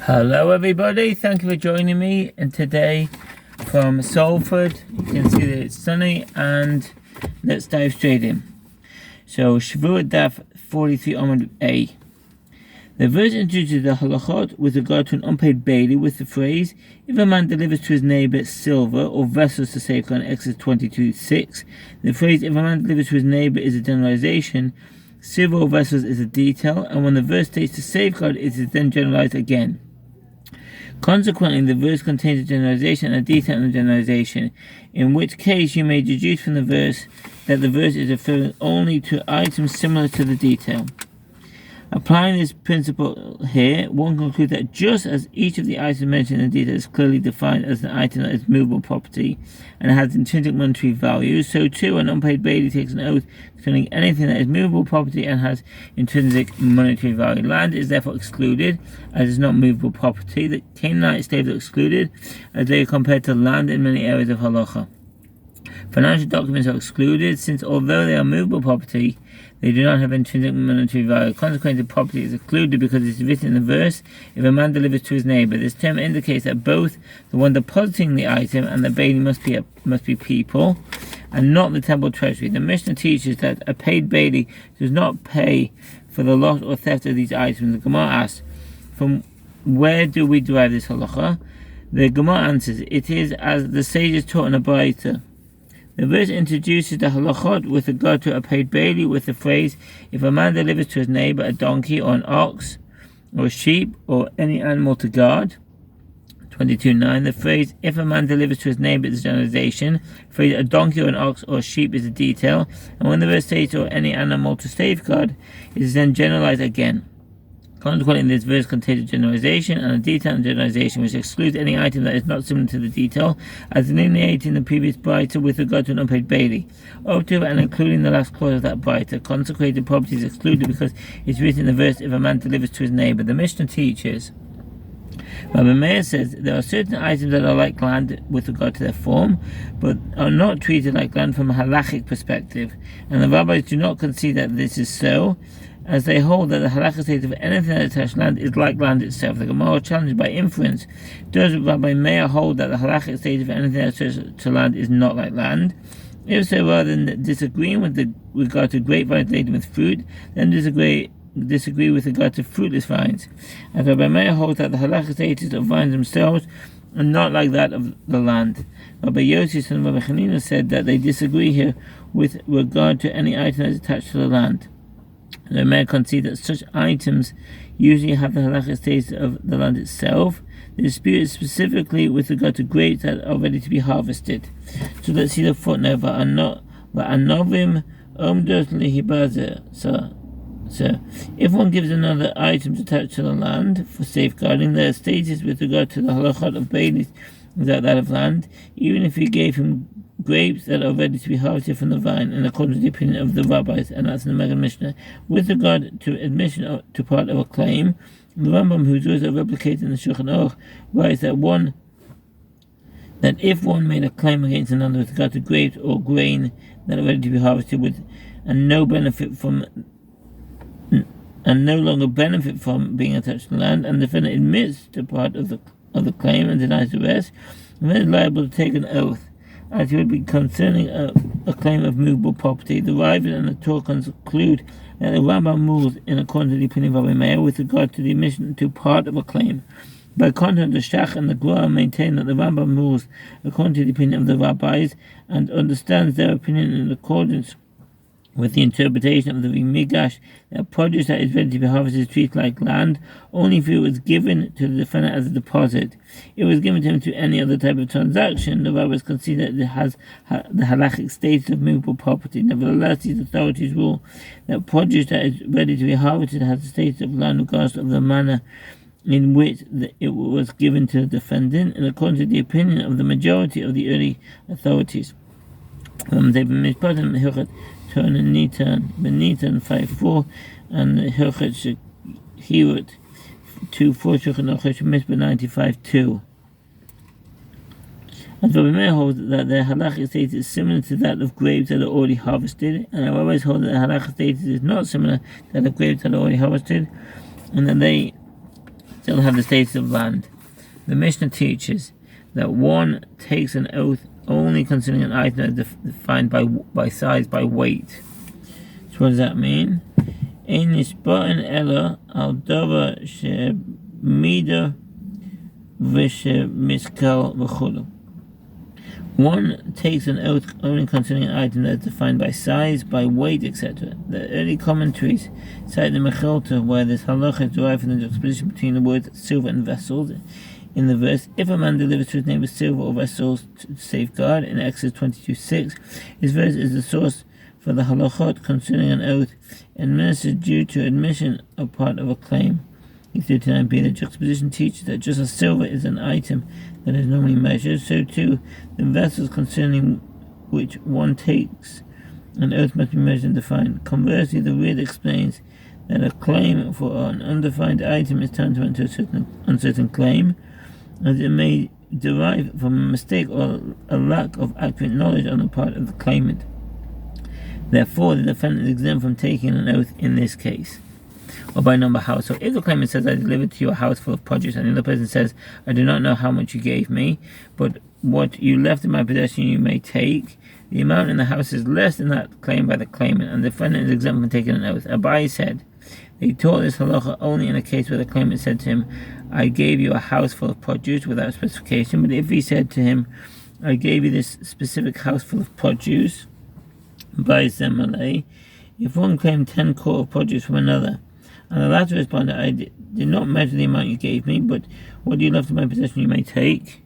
Hello everybody, thank you for joining me, and today from Salford you can see that it's sunny, and let's dive straight in. So Shevuout Daf 43 Amud A. The verse introduces the halachot with regard to an unpaid bailey with the phrase, if a man delivers to his neighbour silver or vessels to safeguard, Exodus 22:6. The phrase if a man delivers to his neighbour is a generalization, silver or vessels is a detail, and when the verse states to safeguard, it is then generalized again. Consequently, the verse contains a generalization and a detail in the generalization, in which case you may deduce from the verse that the verse is referring only to items similar to the detail. Applying this principle here, one concludes that just as each of the items mentioned in the detail is clearly defined as an item that is movable property and has intrinsic monetary value, so too an unpaid bailey takes an oath concerning anything that is movable property and has intrinsic monetary value. Land is therefore excluded, as it is not movable property. The Canaanite slaves are excluded, as they are compared to land in many areas of halacha. Financial documents are excluded, since although they are movable property, they do not have intrinsic monetary value. Consequently, property is excluded because it is written in the verse, if a man delivers to his neighbour. This term indicates that both the one depositing the item and the bailey must be people, and not the temple treasury. The Mishnah teaches that a paid bailey does not pay for the loss or theft of these items. The Gemara asks, from where do we derive this halacha? The Gemara answers, it is as the sages taught in a Braita. The verse introduces the halachot with regard to a paid bailey with the phrase, if a man delivers to his neighbour a donkey or an ox or a sheep or any animal to guard. 22:9. The phrase, if a man delivers to his neighbour is a generalization. The phrase, a donkey or an ox or a sheep is a detail. And when the verse states, or any animal to safeguard, it is then generalized again. Consequently, this verse contains a generalization and a detail and generalization, which excludes any item that is not similar to the detail, as delineated in the previous Braita with regard to an unpaid bailey. Up to and including the last clause of that Braita, consecrated property is excluded because it's written in the verse, if a man delivers to his neighbour. The Mishnah teaches, Rabbi Meir says, there are certain items that are like land with regard to their form, but are not treated like land from a halachic perspective, and the rabbis do not concede that this is so, as they hold that the halakha state of anything that attached land is like land itself. The Gemara challenged by inference, does Rabbi Meir hold that the halakha state of anything that attached to land is not like land? If so, rather than disagreeing with regard to grapevines laden with fruit, then disagree with regard to fruitless vines. As Rabbi Meir holds that the halakha status of vines themselves are not like that of the land. Rabbi Yossi and Rabbi Chanina said that they disagree here with regard to any item that is attached to the land. The Meir concede that such items usually have the halakha status of the land itself. The dispute is specifically with regard to grapes that are ready to be harvested. So let's see the footnote. Va'anovim omdos lihibazer. So, if one gives another items attached to the land for safeguarding, their status with regard to the halachot of baileys is like that of land, even if he gave him grapes that are ready to be harvested from the vine, in accordance with the opinion of the rabbis, and that's in the Megad Mishnah. With regard to admission to part of a claim, the Rambam, whose words are replicated in the Shulchan Aruch, writes that if one made a claim against another with regard to grapes or grain that are ready to be harvested and no longer benefit from being attached to land, and the defendant admits to part of the claim and denies the rest, the man is liable to take an oath, as it would be concerning a claim of movable property. The Ravid and the Torah conclude that the Rambam rules in accordance with the opinion of Rabbi Meir with regard to the admission to part of a claim. By contrast, the Shach and the Gemara maintain that the Rambam rules according to the opinion of the rabbis and understands their opinion in accordance with the interpretation of the Midrash, that produce that is ready to be harvested is treated like land only if it was given to the defendant as a deposit. If it was given to him to any other type of transaction, the rabbis consider that it has the halachic status of movable property. Nevertheless, these authorities rule that produce that is ready to be harvested has the status of land regardless of the manner in which it was given to the defendant, in accordance with the opinion of the majority of the early authorities. Turn and Nitan, Benitan 5:4, and Hilchet Shevuout 2:4, Shulchan Aruch Mizpah 95:2. And Rabbi Meir holds that their halachic status is similar to that of grapes that are already harvested, and the rabbis hold that the halachic status is not similar to that of grapes that are already harvested, and that still have the status of land. The Mishnah teaches that one takes an oath only concerning an item that is defined by size, by weight. So what does that mean? Ein nishba'in ela al davar shemida v'shemiskal v'chulu. One takes an oath only concerning an item that is defined by size, by weight, etc. The early commentaries cite the Mechilta, where this halacha is derived from the juxtaposition between the words silver and vessels. In the verse, if a man delivers to his neighbor silver or vessels to safeguard, in Exodus 22:6, his verse is the source for the halachot concerning an oath, administered due to admission of part of a claim. In 39b, the juxtaposition teaches that just as silver is an item that is normally measured, so too the vessels concerning which one takes an oath must be measured and defined. Conversely, the Rid explains that a claim for an undefined item is tantamount to a uncertain claim, as it may derive from a mistake or a lack of accurate knowledge on the part of the claimant. Therefore, the defendant is exempt from taking an oath in this case. Or by number house. So if the claimant says, I delivered to you a house full of produce, and the other person says, I do not know how much you gave me, but what you left in my possession you may take, the amount in the house is less than that claimed by the claimant, and the defendant is exempt from taking an oath. Abai said, they taught this halacha only in a case where the claimant said to him, I gave you a house full of produce without specification, but if he said to him, I gave you this specific house full of produce, by Zemalei, if one claimed 10 quarts of produce from another, and the latter responded, I did not measure the amount you gave me, but what you left in my possession you may take.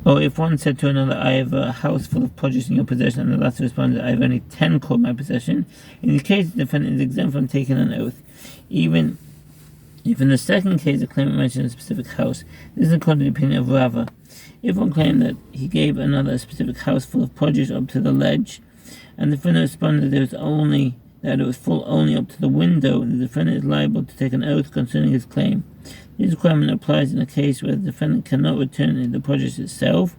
Or if one said to another, I have a house full of produce in your possession, and the latter responded, I have only 10 quarts in my possession, in this case the defendant is exempt from taking an oath, even if in the second case the claimant mentioned a specific house. This is according to the opinion of Rava. If one claimed that he gave another a specific house full of produce up to the ledge, and the defendant responded that it was full only up to the window, the defendant is liable to take an oath concerning his claim. This requirement applies in a case where the defendant cannot return the produce itself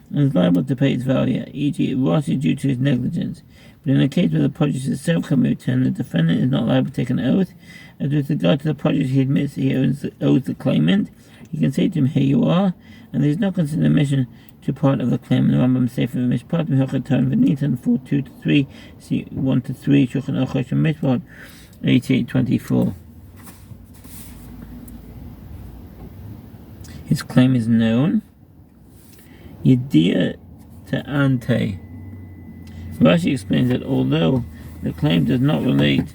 and is liable to pay its value, e.g. loss is due to his negligence. But in a case where the produce itself can be returned, the defendant is not liable to take an oath, as with regard to the produce he admits he owes the claimant. He can say to him, here you are, and there is no considered admission to part of the claim. In the Rambam Sefer Mishpat Mehochat V'Nitan 4:2-3, see 1-3, Shulchan Aruch Mishpat 88:24. His claim is known. Yedia to ante. Rashi explains that although the claim does not relate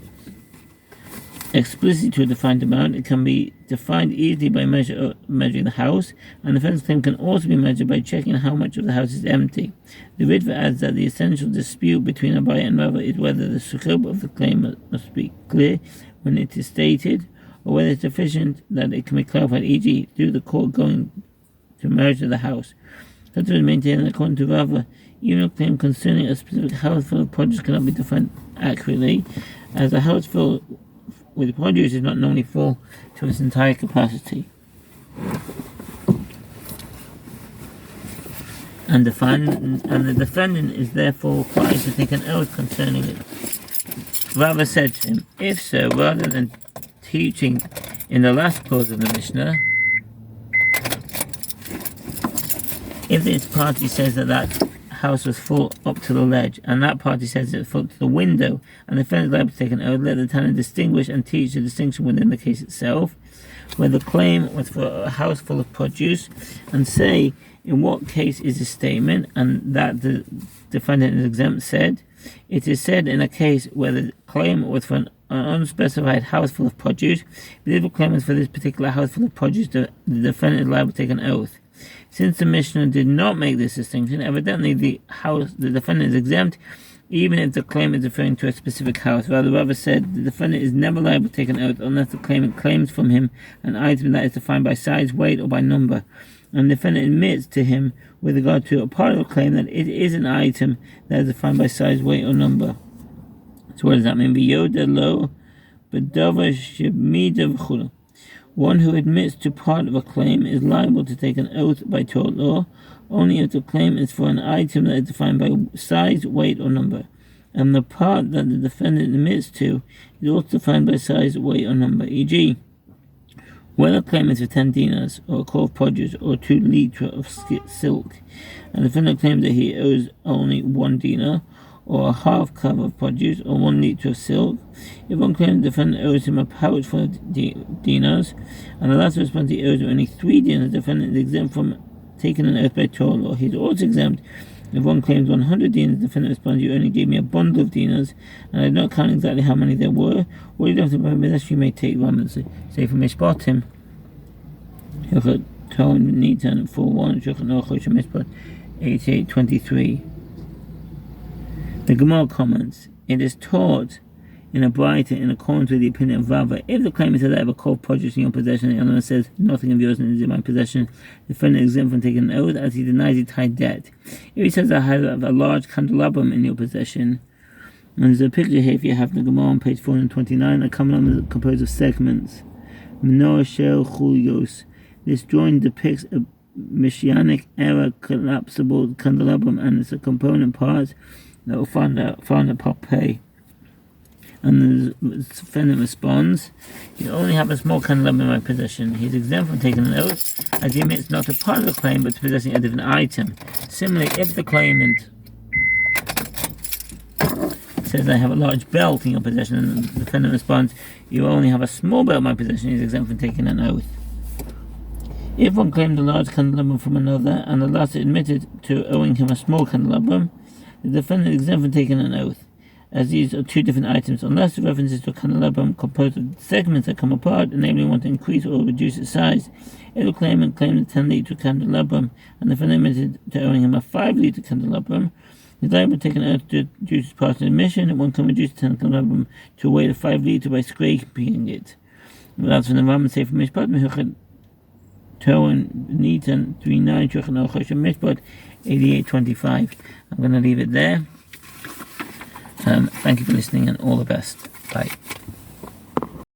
explicitly to a defined amount, it can be defined easily by measuring the house, and the defendant's claim can also be measured by checking how much of the house is empty. The Ritva adds that the essential dispute between Abai and Rava is whether the scope of the claim must be clear when it is stated, or whether it's sufficient that it can be clarified, e.g. through the court going to measure the house. Such was maintained that according to Rava, even a claim concerning a specific house full of produce cannot be defined accurately, as a house full with produce is not normally full to its entire capacity. And the defendant is therefore required to take an oath concerning it. Rava said to him, if so, rather than teaching in the last clause of the Mishnah, if this party says that house was full up to the ledge, and that party says it's full to the window, and the defendant is liable to take an oath, let the Tana distinguish and teach the distinction within the case itself, where the claim was for a house full of produce, and say in what case is the statement, and that the defendant is exempt said. It is said in a case where the claim was for an unspecified house full of produce, but if the claim is for this particular house full of produce, the defendant is liable to take an oath. Since the Mishnah did not make this distinction, evidently the defendant is exempt, even if the claim is referring to a specific house. Rather, Rava said the defendant is never liable to take an oath unless the claimant claims from him an item that is defined by size, weight, or by number, and the defendant admits to him with regard to a part of the claim that it is an item that is defined by size, weight, or number. So what does that mean? One who admits to part of a claim is liable to take an oath by Torah law only if the claim is for an item that is defined by size, weight, or number, and the part that the defendant admits to is also defined by size, weight, or number. E.g., When a claim is for 10 dinars, or a core of produce, or 2 liters of silk, and the defendant claims that he owes only 1 dinar, or a half cup of produce, or 1 liter of silk, if one claims the defendant owes him a pouch full of dinars, and the last response he owes him only 3 dinars, the defendant is exempt from taking an oath by Torah law. He is also exempt if one claims 100 dinars, the defendant responds, you only gave me a bundle of dinars, and I did not count exactly how many there were. What you don't have to remember this, you may take one. Say for Mishpatim, Shevuout Daf 4:1, Shevuout 88:23. The Gemara comments, it is taught in a Braita in accordance with the opinion of Rava. If the claimant says I have a core of produce in your possession, and the other says nothing of yours is in my possession, the defendant is exempt from taking an oath as he denies he tied debt. If he says I have a large candelabrum in your possession, and there's a picture here if you have the Gemara on page 429, a candelabrum is composed of segments. Menorah Shel Chulios. This drawing depicts a Messianic era collapsible candelabrum, and it's a component part that will find at Pompeii. And the defendant responds, you only have a small candelabrum in my possession. He is exempt from taking an oath, as he admits not a part of the claim, but to possessing a different item. Similarly, if the claimant says, I have a large belt in your possession, and the defendant responds, you only have a small belt in my possession, he is exempt from taking an oath. If one claimed a large candelabrum from another, and the latter admitted to owing him a small candelabrum, the defendant is exempt from taking an oath, as these are 2 different items, unless the references to a candelabrum composed of segments that come apart, enabling one to increase or reduce its size. If the claimant claimed a 10-liter candelabrum, and the defendant admitted to owing him a 5-liter candelabrum, he is liable to take an oath to reduce its part of the admission, and one can reduce the candelabrum to a weight of 5 liters by scraping it. That's from the Rambam Sefer Mishpat, Toan Nitan 39 Mishpat 88:25. I'm going to leave it there. Thank you for listening and all the best. Bye.